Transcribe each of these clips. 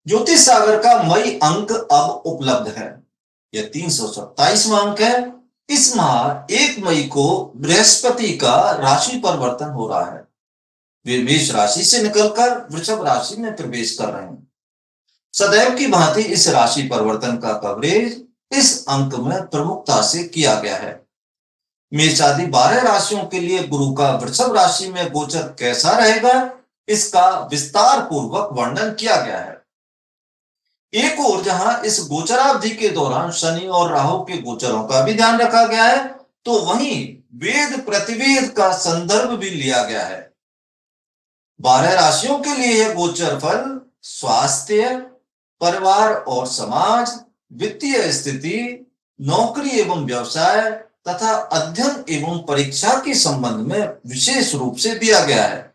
ज्योतिष सागर का मई अंक अब उपलब्ध है। यह 327वां अंक है। इस माह 1 मई को बृहस्पति का राशि परिवर्तन हो रहा है। वे मेष राशि से निकलकर वृषभ राशि में प्रवेश कर रहे हैं। सदैव की भांति इस राशि परिवर्तन का कवरेज इस अंक में प्रमुखता से किया गया है। मेष आदि 12 राशियों के लिए गुरु का वृषभ राशि में गोचर कैसा रहेगा, इसका विस्तार पूर्वक वर्णन किया गया है। एक और जहां इस गोचरावधि के दौरान शनि और राहु के गोचरों का भी ध्यान रखा गया है, तो वहीं वेद प्रतिवेद का संदर्भ भी लिया गया है। 12 राशियों के लिए यह गोचर फल स्वास्थ्य, परिवार और समाज, वित्तीय स्थिति, नौकरी एवं व्यवसाय तथा अध्ययन एवं परीक्षा के संबंध में विशेष रूप से दिया गया है।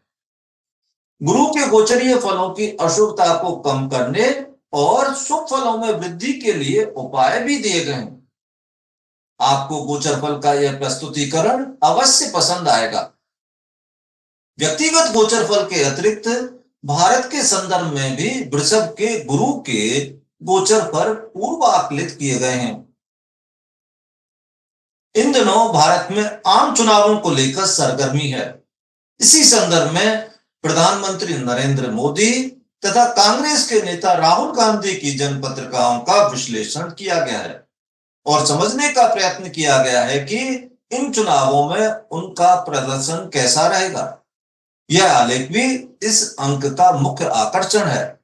गुरु के गोचरीय फलों की अशुभता को कम करने और शुभ फलों में वृद्धि के लिए उपाय भी दिए गए हैं। आपको गोचर फल का यह प्रस्तुतिकरण अवश्य पसंद आएगा। व्यक्तिगत गोचर फल के अतिरिक्त भारत के संदर्भ में भी वृषभ के गुरु के गोचर पर पूर्व आकलित किए गए हैं। इन दिनों भारत में आम चुनावों को लेकर सरगर्मी है। इसी संदर्भ में प्रधानमंत्री नरेंद्र मोदी तथा कांग्रेस के नेता राहुल गांधी की जनपत्रिकाओं का विश्लेषण किया गया है और समझने का प्रयत्न किया गया है कि इन चुनावों में उनका प्रदर्शन कैसा रहेगा। यह आलेख भी इस अंक का मुख्य आकर्षण है।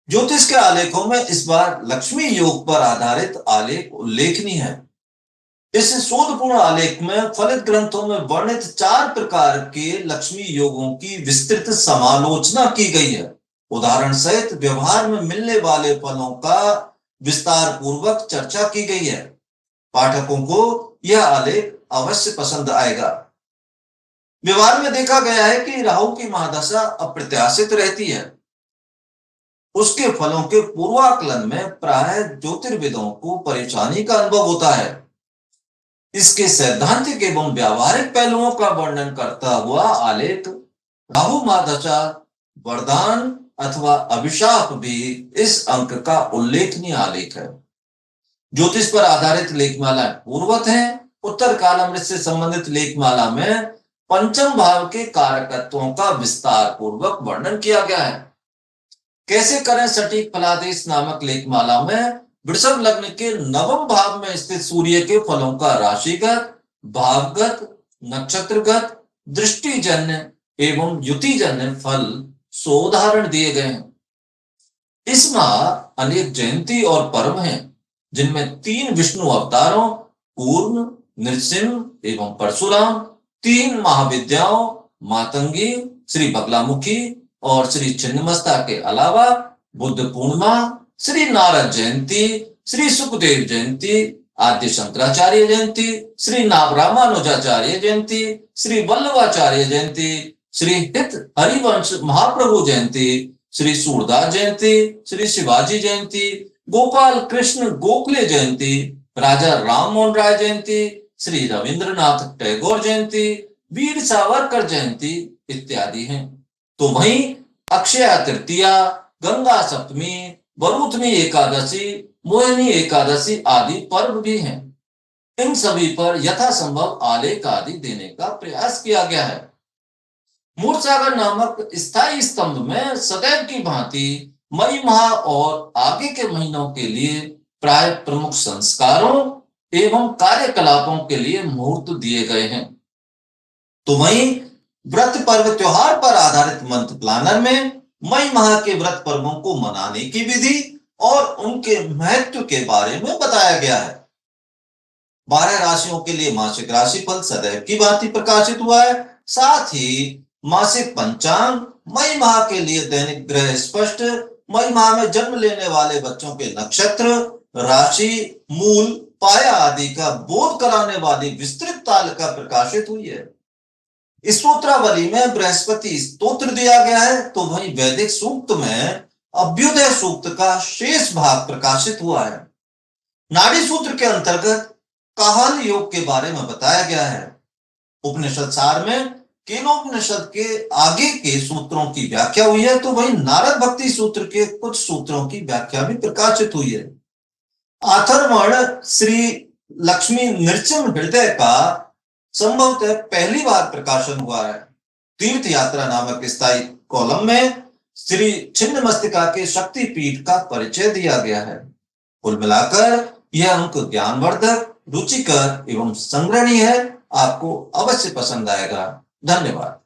ज्योतिष के आलेखों में इस बार लक्ष्मी योग पर आधारित आलेख उल्लेखनीय है। इस शोधपूर्ण आलेख में फलित ग्रंथों में वर्णित 4 प्रकार के लक्ष्मी योगों की विस्तृत समालोचना की गई है। उदाहरण सहित व्यवहार में मिलने वाले फलों का विस्तार पूर्वक चर्चा की गई है। पाठकों को यह आलेख अवश्य पसंद आएगा। व्यवहार में देखा गया है कि राहु की महादशा अप्रत्याशित रहती है। उसके फलों के पूर्वाकलन में प्राय ज्योतिर्विदों को परेशानी का अनुभव होता है। इसके सैद्धांतिक एवं व्यावहारिक पहलुओं का वर्णन करता हुआ आलेख राहु महादशा, वरदान अथवा अभिशाप भी इस अंक का उल्लेखनीय आलेख है। ज्योतिष पर आधारित लेखमाला पूर्वत है। उत्तर कालामृत से संबंधित लेखमाला में पंचम भाव के कारकत्वों का विस्तार पूर्वक वर्णन किया गया है। कैसे करें सटीक फलादेश नामक लेखमाला में वृषभ लग्न के 9वें भाव में स्थित सूर्य के फलों का राशिगत, भावगत, नक्षत्रगत, दृष्टिजन्य एवं युतिजन्य फल सोदाहरण दिए गए हैं। इस माह अनेक जयंती और पर्व हैं, जिनमें 3 विष्णु अवतारों कूर्म, नृसिंह एवं परशुराम, 3 महाविद्याओं मातंगी, श्री बगलामुखी और श्री छिन्नमस्ता के अलावा बुद्ध पूर्णिमा, श्री नारद जयंती, श्री सुखदेव जयंती, आद्य शंकराचार्य जयंती, श्री रामानुजाचार्य जयंती, श्री वल्लभाचार्य जयंती, श्री हित हरिवंश महाप्रभु जयंती, श्री सूरदास जयंती, श्री शिवाजी जयंती, गोपाल कृष्ण गोखले जयंती, राजा राम मोहन राय जयंती, श्री रविंद्रनाथ टैगोर जयंती, वीर सावरकर जयंती इत्यादि हैं। तो वहीं अक्षय तृतीया, गंगा सप्तमी, वरुथनी एकादशी, मोहिनी एकादशी आदि पर्व भी हैं। इन सभी पर यथासंभव आलेख आदि देने का प्रयास किया गया है। मूर्सागर नामक स्थायी स्तंभ में सदैव की भांति मई माह और आगे के महीनों के लिए प्राय प्रमुख संस्कारों एवं कार्यकलापों के लिए मुहूर्त दिए गए हैं। तो वहीं व्रत पर्व त्योहार पर आधारित मंथ प्लानर में मई माह के व्रत पर्वों को मनाने की विधि और उनके महत्व के बारे में बताया गया है। 12 राशियों के लिए मासिक राशिफल सदैव की भांति प्रकाशित हुआ है। साथ ही मासिक पंचांग, मई माह के लिए दैनिक ग्रह स्पष्ट, मई माह में जन्म लेने वाले बच्चों के नक्षत्र, राशि, मूल, पाया आदि का बोध कराने वाली विस्तृत तालिका प्रकाशित हुई है। स्तोत्रावली में बृहस्पति स्तोत्र दिया गया है, तो वहीं वैदिक सूक्त में अभ्युदय सूक्त का शेष भाग प्रकाशित हुआ है। नाड़ी सूत्र के अंतर्गत काहल योग के बारे में बताया गया है। उपनिषद सार में केनोपनिषद के आगे के सूत्रों की व्याख्या हुई है, तो वहीं नारद भक्ति सूत्र के कुछ सूत्रों की व्याख्या भी प्रकाशित हुई है। अथर्वण श्री लक्ष्मी नृसिंह हृदय का संभवतः पहली बार प्रकाशन हुआ है। तीर्थ यात्रा नामक स्थायी कॉलम में श्री छिन्नमस्तिका के शक्तिपीठ का परिचय दिया गया है। कुल मिलाकर यह अंक ज्ञानवर्धक, रुचिकर एवं संग्रहणीय है। आपको अवश्य पसंद आएगा। धन्यवाद।